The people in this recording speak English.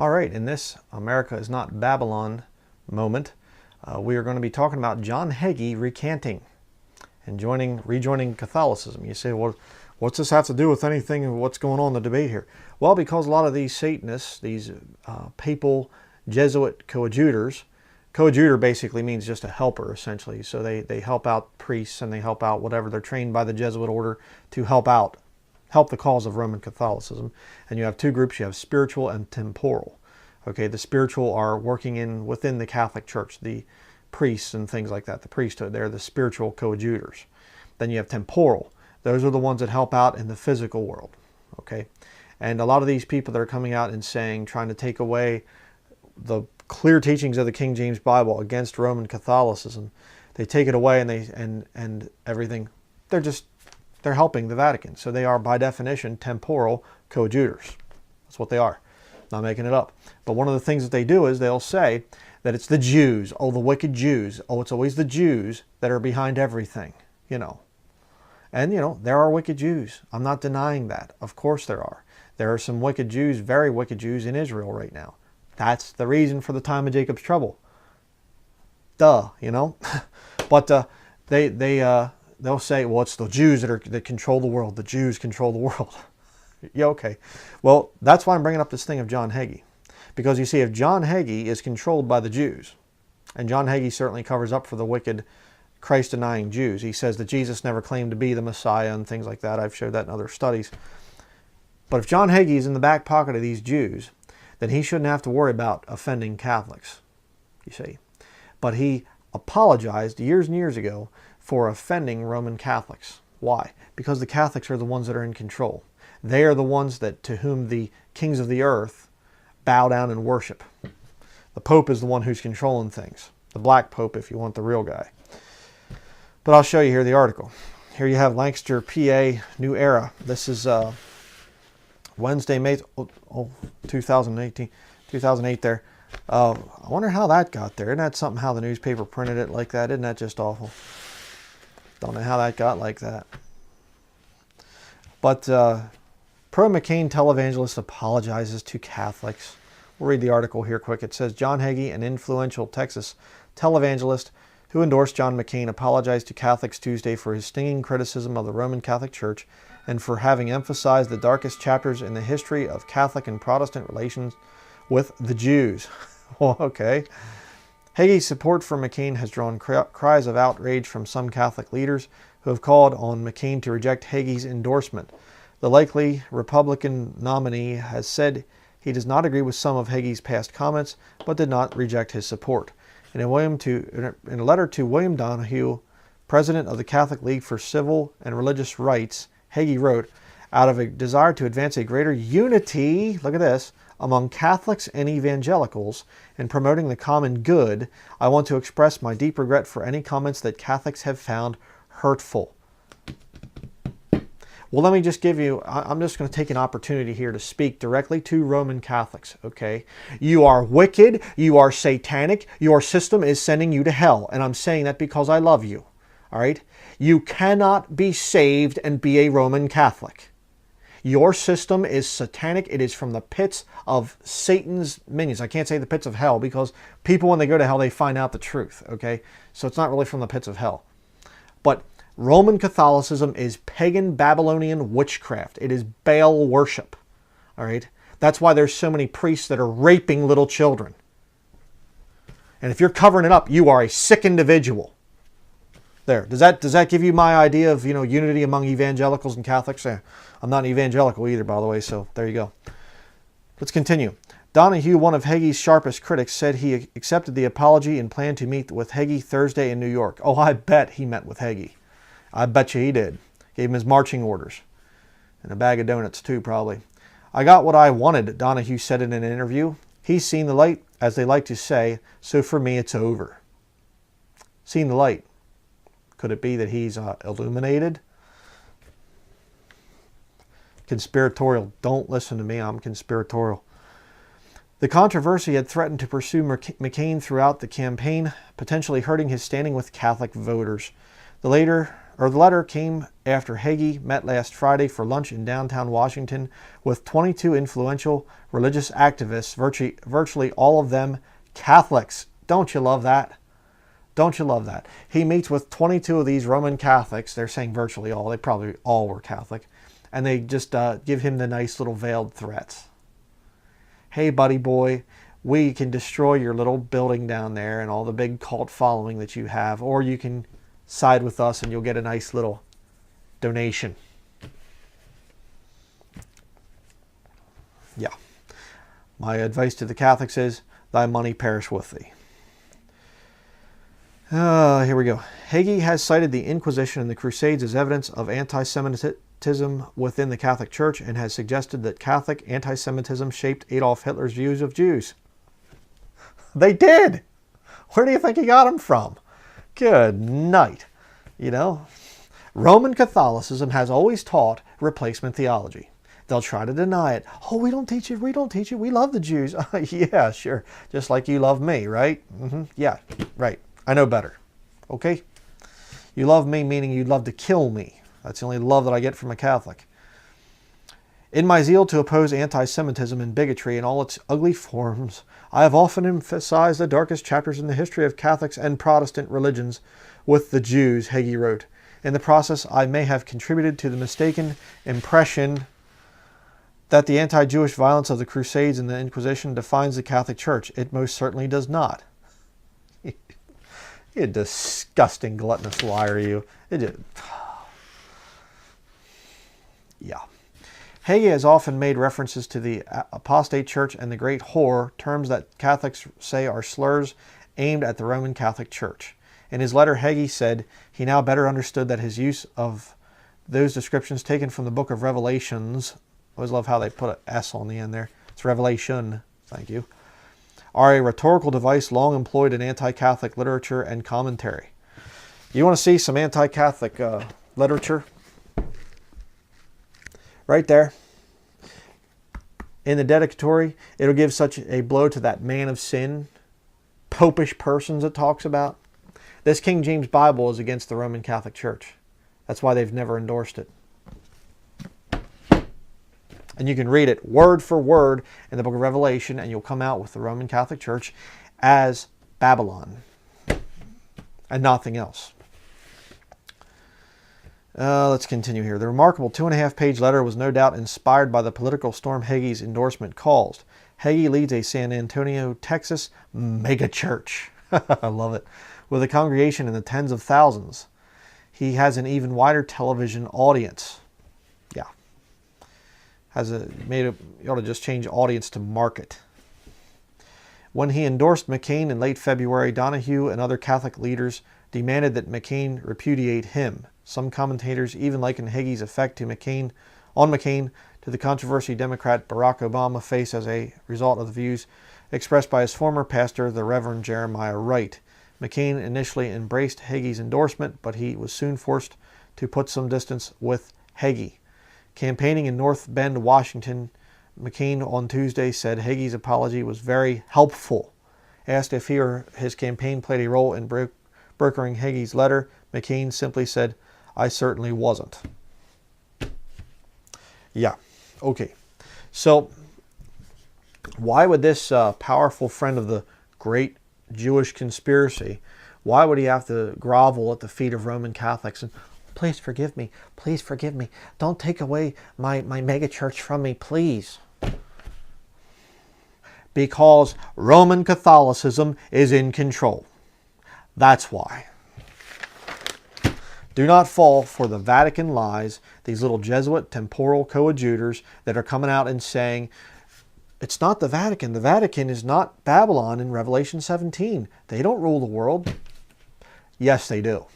All right, in this America is Not Babylon moment, we are going to be talking about John Hagee recanting and rejoining Catholicism. You say, well, what's this have to do with anything and what's going on in the debate here? Well, because a lot of these Satanists, these papal Jesuit coadjutors, coadjutor basically means just a helper, essentially. So they help out priests and they help out whatever. They're trained by the Jesuit order to help the cause of Roman Catholicism. And you have two groups. You have spiritual and temporal. Okay, the spiritual are working within the Catholic Church, the priests and things like that, the priesthood. They're the spiritual coadjutors. Then you have temporal. Those are the ones that help out in the physical world. Okay, and a lot of these people that are coming out and saying, trying to take away the clear teachings of the King James Bible against Roman Catholicism, they take it away and everything. They're helping the Vatican. So they are, by definition, temporal coadjutors. That's what they are. Not making it up. But one of the things that they do is they'll say that it's the Jews. Oh, the wicked Jews. Oh, it's always the Jews that are behind everything, you know. And, you know, there are wicked Jews. I'm not denying that. Of course there are. There are some wicked Jews, very wicked Jews in Israel right now. That's the reason for the time of Jacob's trouble. Duh, you know. But they'll say, well, it's the Jews that control the world. The Jews control the world. Yeah, okay. Well, that's why I'm bringing up this thing of John Hagee. Because you see, if John Hagee is controlled by the Jews, and John Hagee certainly covers up for the wicked Christ-denying Jews. He says that Jesus never claimed to be the Messiah and things like that. I've showed that in other studies. But if John Hagee is in the back pocket of these Jews, then he shouldn't have to worry about offending Catholics, you see. But he apologized years and years ago for offending Roman Catholics. Why? Because the Catholics are the ones that are in control. They are the ones to whom the kings of the earth bow down and worship. The Pope is the one who's controlling things. The Black Pope, if you want the real guy. But I'll show you here the article. Here you have Lancaster, PA, New Era. This is Wednesday, May 2008 there. I wonder how that got there. Isn't that something how the newspaper printed it like that? Isn't that just awful? Don't know how that got like that. But pro-McCain televangelist apologizes to Catholics. We'll read the article here quick. It says, John Hagee, an influential Texas televangelist who endorsed John McCain, apologized to Catholics Tuesday for his stinging criticism of the Roman Catholic Church and for having emphasized the darkest chapters in the history of Catholic and Protestant relations with the Jews. Well, okay. Hagee's support for McCain has drawn cries of outrage from some Catholic leaders who have called on McCain to reject Hagee's endorsement. The likely Republican nominee has said he does not agree with some of Hagee's past comments, but did not reject his support. In a letter to William Donahue, president of the Catholic League for Civil and Religious Rights, Hagee wrote, out of a desire to advance a greater unity, look at this, among Catholics and evangelicals and promoting the common good, I want to express my deep regret for any comments that Catholics have found hurtful. Well, let me just give you, I'm just going to take an opportunity here to speak directly to Roman Catholics, okay? You are wicked, you are satanic, your system is sending you to hell, and I'm saying that because I love you, all right? You cannot be saved and be a Roman Catholic. Your system is satanic. It is from the pits of Satan's minions. I can't say the pits of hell because people, when they go to hell, they find out the truth, okay? So it's not really from the pits of hell. But Roman Catholicism is pagan Babylonian witchcraft. It is Baal worship. All right? That's why there's so many priests that are raping little children. And if you're covering it up, you are a sick individual. There. Does that give you my idea of, unity among evangelicals and Catholics? I'm not an evangelical either, by the way, so there you go. Let's continue. Donahue, one of Hagee's sharpest critics, said he accepted the apology and planned to meet with Hagee Thursday in New York. Oh, I bet he met with Hagee. I bet you he did. Gave him his marching orders. And a bag of donuts too, probably. I got what I wanted, Donahue said in an interview. He's seen the light, as they like to say, so for me it's over. Seen the light. Could it be that he's illuminated? Conspiratorial. Don't listen to me, I'm conspiratorial. The controversy had threatened to pursue McCain throughout the campaign, potentially hurting his standing with Catholic voters. The letter came after Hagee met last Friday for lunch in downtown Washington with 22 influential religious activists, virtually all of them Catholics. Don't you love that? Don't you love that? He meets with 22 of these Roman Catholics. They're saying virtually all. They probably all were Catholic. And they just give him the nice little veiled threats. Hey, buddy boy, we can destroy your little building down there and all the big cult following that you have. Or you can side with us and you'll get a nice little donation. Yeah. My advice to the Catholics is, thy money perish with thee. Here we go. Hagee has cited the Inquisition and the Crusades as evidence of anti-Semitism within the Catholic Church and has suggested that Catholic anti-Semitism shaped Adolf Hitler's views of Jews. They did! Where do you think he got them from? Good night. You know, Roman Catholicism has always taught replacement theology. They'll try to deny it. Oh, we don't teach it. We don't teach it. We love the Jews. Yeah, sure. Just like you love me, right? Yeah, right. I know better. Okay? You love me, meaning you'd love to kill me. That's the only love that I get from a Catholic. In my zeal to oppose anti-Semitism and bigotry in all its ugly forms, I have often emphasized the darkest chapters in the history of Catholics and Protestant religions with the Jews, Hagee wrote. In the process, I may have contributed to the mistaken impression that the anti-Jewish violence of the Crusades and the Inquisition defines the Catholic Church. It most certainly does not. You disgusting, gluttonous liar, you. Yeah. Hagee has often made references to the apostate church and the great whore, terms that Catholics say are slurs aimed at the Roman Catholic Church. In his letter, Hagee said he now better understood that his use of those descriptions taken from the book of Revelations, I always love how they put an S on the end there. It's Revelation, thank you, are a rhetorical device long employed in anti-Catholic literature and commentary. You want to see some anti-Catholic literature? Right there. In the dedicatory, it'll give such a blow to that man of sin, popish persons it talks about. This King James Bible is against the Roman Catholic Church. That's why they've never endorsed it. And you can read it word for word in the book of Revelation, and you'll come out with the Roman Catholic Church as Babylon and nothing else. Let's continue here. The remarkable 2.5-page letter was no doubt inspired by the political storm Hagee's endorsement caused. Hagee leads a San Antonio, Texas megachurch. I love it. With a congregation in the tens of thousands. He has an even wider television audience. Yeah. You ought to just change audience to market. When he endorsed McCain in late February, Donahue and other Catholic leaders demanded that McCain repudiate him. Some commentators even liken Hagee's effect on McCain to the controversy Democrat Barack Obama faced as a result of the views expressed by his former pastor, the Reverend Jeremiah Wright. McCain initially embraced Hagee's endorsement, but he was soon forced to put some distance with Hagee. Campaigning in North Bend, Washington, McCain on Tuesday said Hagee's apology was very helpful. Asked if he or his campaign played a role in brokering Hagee's letter, McCain simply said, "I certainly wasn't." Yeah, okay. So, why would this powerful friend of the great Jewish conspiracy, why would he have to grovel at the feet of Roman Catholics and, please forgive me, don't take away my megachurch from me, please? Because Roman Catholicism is in control. That's why. Do not fall for the Vatican lies, these little Jesuit temporal coadjutors that are coming out and saying, it's not the Vatican. The Vatican is not Babylon in Revelation 17. They don't rule the world. Yes, they do.